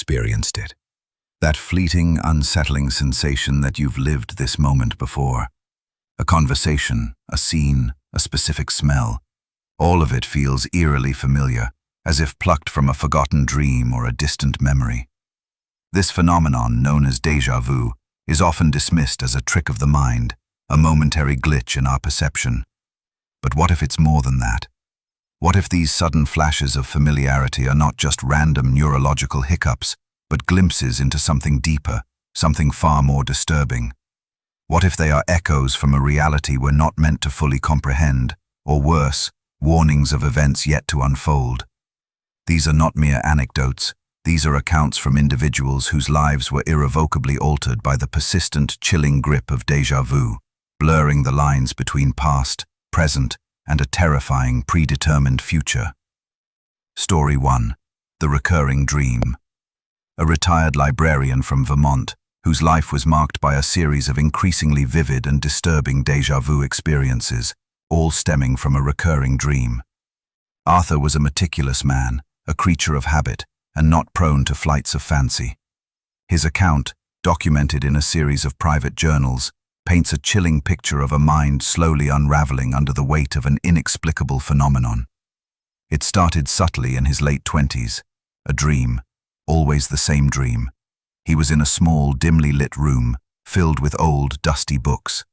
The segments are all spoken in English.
experienced it. That fleeting, unsettling sensation that you've lived this moment before. A conversation, a scene, a specific smell. All of it feels eerily familiar, as if plucked from a forgotten dream or a distant memory. This phenomenon, known as déjà vu, is often dismissed as a trick of the mind, a momentary glitch in our perception. But what if it's more than that? What if these sudden flashes of familiarity are not just random neurological hiccups, but glimpses into something deeper, something far more disturbing? What if they are echoes from a reality we're not meant to fully comprehend, or worse, warnings of events yet to unfold? These are not mere anecdotes. These are accounts from individuals whose lives were irrevocably altered by the persistent, chilling grip of déjà vu, blurring the lines between past, present, and a terrifying, predetermined future. Story 1. The Recurring Dream. A retired librarian from Vermont, whose life was marked by a series of increasingly vivid and disturbing déjà vu experiences, all stemming from a recurring dream. Arthur was a meticulous man, a creature of habit, and not prone to flights of fancy. His account, documented in a series of private journals, paints a chilling picture of a mind slowly unraveling under the weight of an inexplicable phenomenon. It started subtly in his late 20s, a dream, always the same dream. He was in a small, dimly lit room, filled with old, dusty books.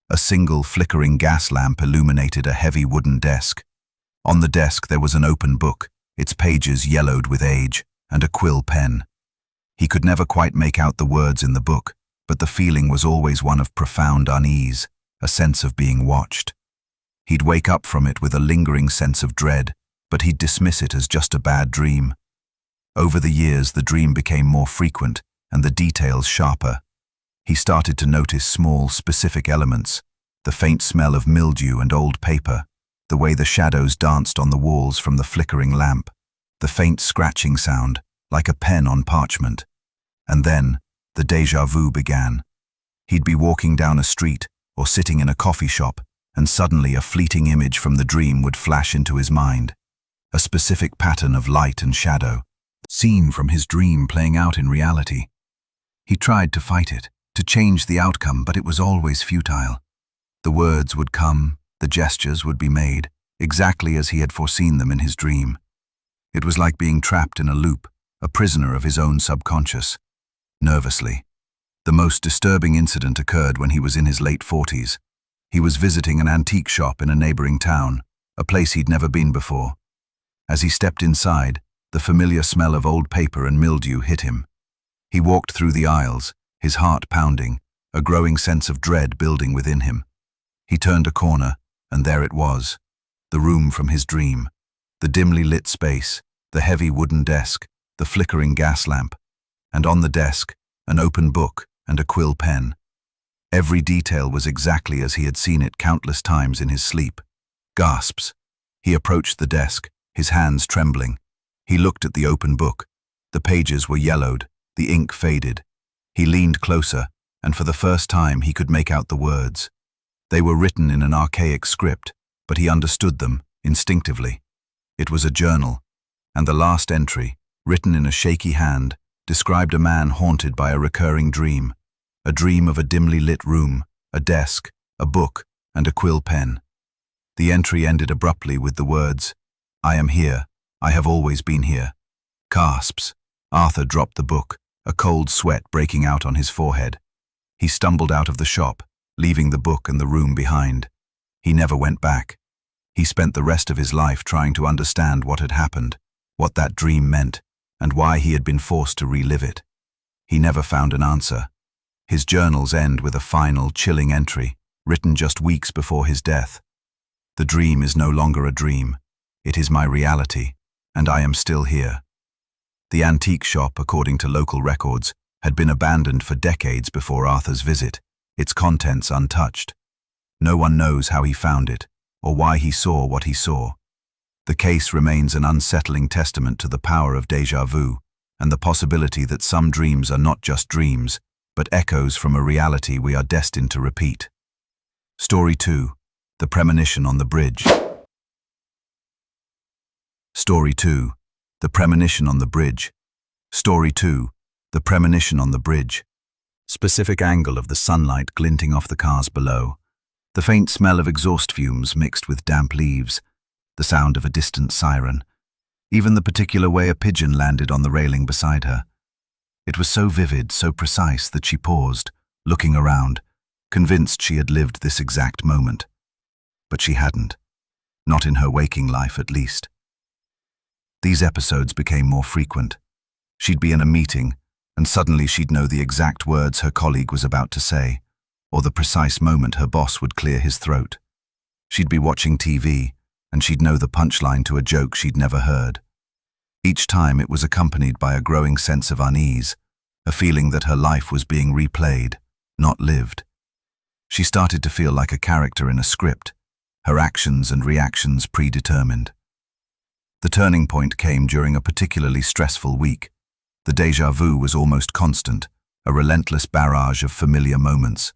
A single flickering gas lamp illuminated a heavy wooden desk. On the desk there was an open book, its pages yellowed with age, and a quill pen. He could never quite make out the words in the book, but the feeling was always one of profound unease, a sense of being watched. He'd wake up from it with a lingering sense of dread, but he'd dismiss it as just a bad dream. Over the years, the dream became more frequent and the details sharper. He started to notice small, specific elements, the faint smell of mildew and old paper, the way the shadows danced on the walls from the flickering lamp, the faint scratching sound, like a pen on parchment. And then, the déjà vu began. He'd be walking down a street or sitting in a coffee shop, and suddenly a fleeting image from the dream would flash into his mind. A specific pattern of light and shadow, seen from his dream playing out in reality. He tried to fight it, to change the outcome, but it was always futile. The words would come, the gestures would be made, exactly as he had foreseen them in his dream. It was like being trapped in a loop, a prisoner of his own subconscious. Nervously, the most disturbing incident occurred when he was in his late 40s. He was visiting an antique shop in a neighboring town, a place he'd never been before. As he stepped inside, the familiar smell of old paper and mildew hit him. He walked through the aisles, his heart pounding, a growing sense of dread building within him. He turned a corner, and there it was, the room from his dream, the dimly lit space, the heavy wooden desk, the flickering gas lamp, and on the desk, an open book and a quill pen. Every detail was exactly as he had seen it countless times in his sleep. Gasps. He approached the desk, his hands trembling. He looked at the open book. The pages were yellowed, the ink faded. He leaned closer, and for the first time he could make out the words. They were written in an archaic script, but he understood them instinctively. It was a journal, and the last entry, written in a shaky hand, described a man haunted by a recurring dream, a dream of a dimly lit room, a desk, a book, and a quill pen. The entry ended abruptly with the words, "I am here. I have always been here." Gasps. Arthur dropped the book, a cold sweat breaking out on his forehead. He stumbled out of the shop, leaving the book and the room behind. He never went back. He spent the rest of his life trying to understand what had happened, what that dream meant, and why he had been forced to relive it. He never found an answer. His journals end with a final, chilling entry, written just weeks before his death. "The dream is no longer a dream. It is my reality, and I am still here." The antique shop, according to local records, had been abandoned for decades before Arthur's visit, its contents untouched. No one knows how he found it, or why he saw what he saw. The case remains an unsettling testament to the power of déjà vu, and the possibility that some dreams are not just dreams, but echoes from a reality we are destined to repeat. Story 2. The Premonition on the Bridge. Story 2. The Premonition on the Bridge. Story 2. The Premonition on the Bridge. Specific angle of the sunlight glinting off the cars below. The faint smell of exhaust fumes mixed with damp leaves. The sound of a distant siren. Even the particular way a pigeon landed on the railing beside her. It was so vivid, so precise that she paused, looking around, convinced she had lived this exact moment. But she hadn't. Not in her waking life, at least. These episodes became more frequent. She'd be in a meeting, and suddenly she'd know the exact words her colleague was about to say, or the precise moment her boss would clear his throat. She'd be watching TV, and she'd know the punchline to a joke she'd never heard. Each time it was accompanied by a growing sense of unease, a feeling that her life was being replayed, not lived. She started to feel like a character in a script, her actions and reactions predetermined. The turning point came during a particularly stressful week. The déjà vu was almost constant, a relentless barrage of familiar moments.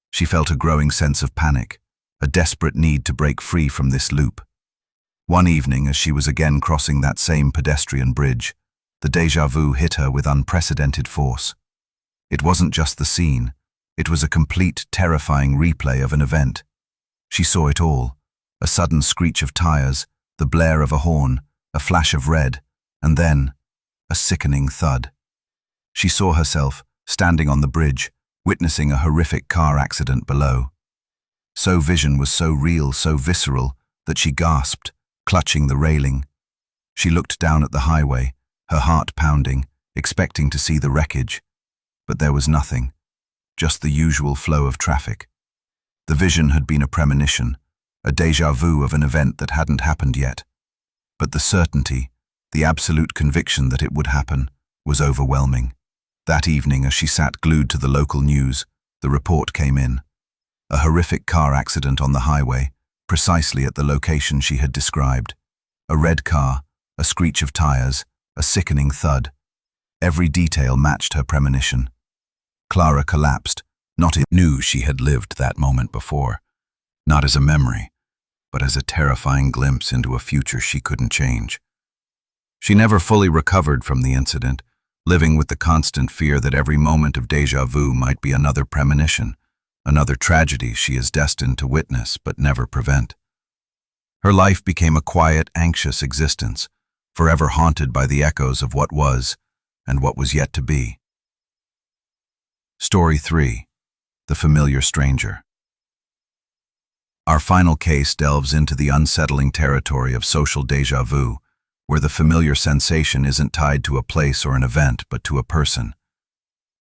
She felt a growing sense of panic, a desperate need to break free from this loop. One evening, as she was again crossing that same pedestrian bridge, the déjà vu hit her with unprecedented force. It wasn't just the scene, it was a complete, terrifying replay of an event. She saw it all, a sudden screech of tires, the blare of a horn, a flash of red, and then a sickening thud. She saw herself, standing on the bridge, witnessing a horrific car accident below. Vision was so real, so visceral, that she gasped, clutching the railing. She looked down at the highway, her heart pounding, expecting to see the wreckage. But there was nothing, just the usual flow of traffic. The vision had been a premonition, a déjà vu of an event that hadn't happened yet. But the certainty, the absolute conviction that it would happen, was overwhelming. That evening, as she sat glued to the local news, the report came in. A horrific car accident on the highway, precisely at the location she had described. A red car, a screech of tires, a sickening thud. Every detail matched her premonition. Clara collapsed, not in knew she had lived that moment before, not as a memory, but as a terrifying glimpse into a future she couldn't change. She never fully recovered from the incident, living with the constant fear that every moment of déjà vu might be another premonition, another tragedy she is destined to witness but never prevent. Her life became a quiet, anxious existence, forever haunted by the echoes of what was and what was yet to be. Story 3. The Familiar Stranger. Our final case delves into the unsettling territory of social déjà vu, where the familiar sensation isn't tied to a place or an event, but to a person.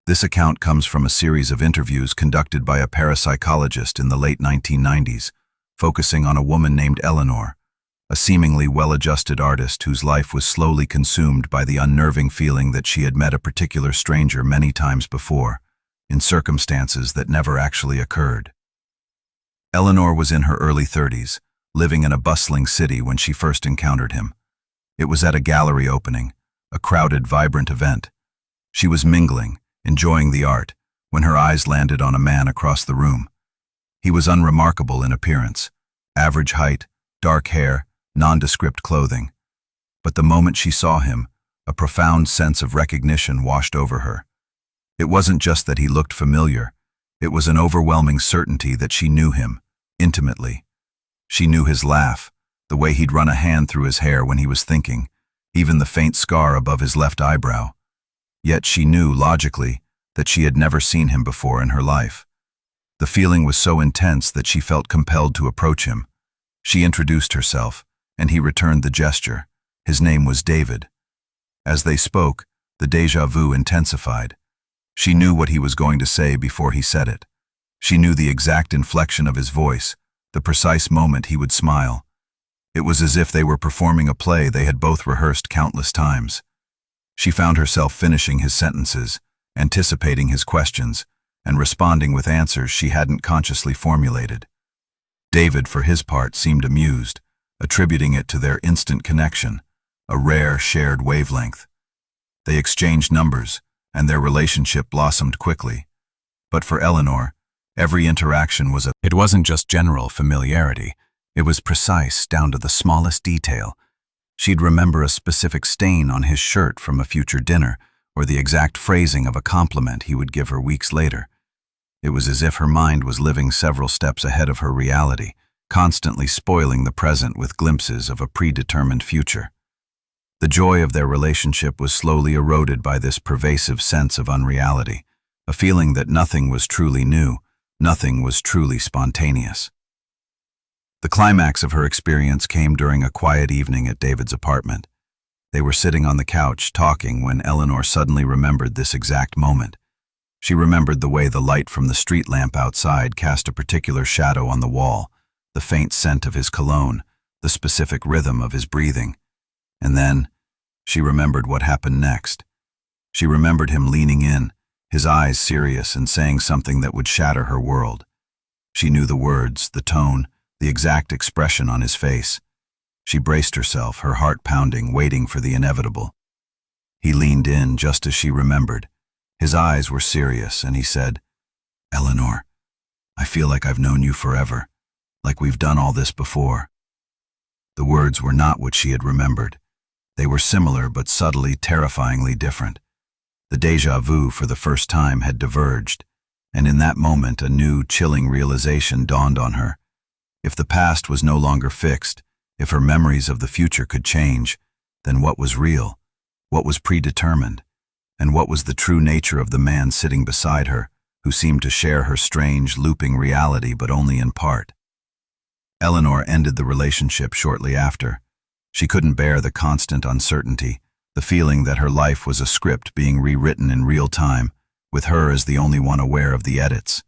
This account comes from a series of interviews conducted by a parapsychologist in the late 1990s, focusing on a woman named Eleanor, a seemingly well-adjusted artist whose life was slowly consumed by the unnerving feeling that she had met a particular stranger many times before, in circumstances that never actually occurred. Eleanor was in her early 30s, living in a bustling city when she first encountered him. It was at a gallery opening, a crowded, vibrant event. She was mingling, enjoying the art, when her eyes landed on a man across the room. He was unremarkable in appearance, average height, dark hair, nondescript clothing. But the moment she saw him, a profound sense of recognition washed over her. It wasn't just that he looked familiar, it was an overwhelming certainty that she knew him, intimately. She knew his laugh, the way he'd run a hand through his hair when he was thinking, even the faint scar above his left eyebrow. Yet she knew, logically, that she had never seen him before in her life. The feeling was so intense that she felt compelled to approach him. She introduced herself, and he returned the gesture. His name was David. As they spoke, the déjà vu intensified. She knew what he was going to say before he said it. She knew the exact inflection of his voice, the precise moment he would smile. It was as if they were performing a play they had both rehearsed countless times. She found herself finishing his sentences, anticipating his questions, and responding with answers she hadn't consciously formulated. David, for his part, seemed amused, attributing it to their instant connection, a rare shared wavelength. They exchanged numbers, and their relationship blossomed quickly. But for Eleanor, every interaction was It wasn't just general familiarity. It was precise down to the smallest detail. She'd remember a specific stain on his shirt from a future dinner, or the exact phrasing of a compliment he would give her weeks later. It was as if her mind was living several steps ahead of her reality, constantly spoiling the present with glimpses of a predetermined future. The joy of their relationship was slowly eroded by this pervasive sense of unreality, a feeling that nothing was truly new, nothing was truly spontaneous. The climax of her experience came during a quiet evening at David's apartment. They were sitting on the couch, talking, when Eleanor suddenly remembered this exact moment. She remembered the way the light from the street lamp outside cast a particular shadow on the wall, the faint scent of his cologne, the specific rhythm of his breathing. And then, she remembered what happened next. She remembered him leaning in, his eyes serious, and saying something that would shatter her world. She knew the words, the tone, the exact expression on his face. She braced herself, her heart pounding, waiting for the inevitable. He leaned in just as she remembered. His eyes were serious, and he said, "Eleanor, I feel like I've known you forever, like we've done all this before." The words were not what she had remembered. They were similar but subtly, terrifyingly different. The déjà vu for the first time had diverged, and in that moment a new, chilling realization dawned on her. If the past was no longer fixed, if her memories of the future could change, then what was real? What was predetermined? And what was the true nature of the man sitting beside her, who seemed to share her strange, looping reality but only in part? Eleanor ended the relationship shortly after. She couldn't bear the constant uncertainty, the feeling that her life was a script being rewritten in real time, with her as the only one aware of the edits.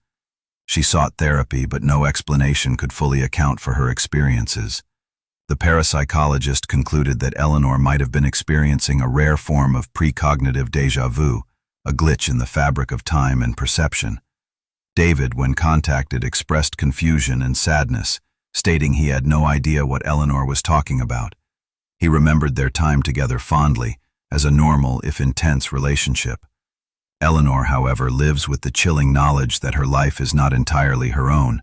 She sought therapy, but no explanation could fully account for her experiences. The parapsychologist concluded that Eleanor might have been experiencing a rare form of precognitive déjà vu, a glitch in the fabric of time and perception. David, when contacted, expressed confusion and sadness, stating he had no idea what Eleanor was talking about. He remembered their time together fondly, as a normal, if intense, relationship. Eleanor, however, lives with the chilling knowledge that her life is not entirely her own,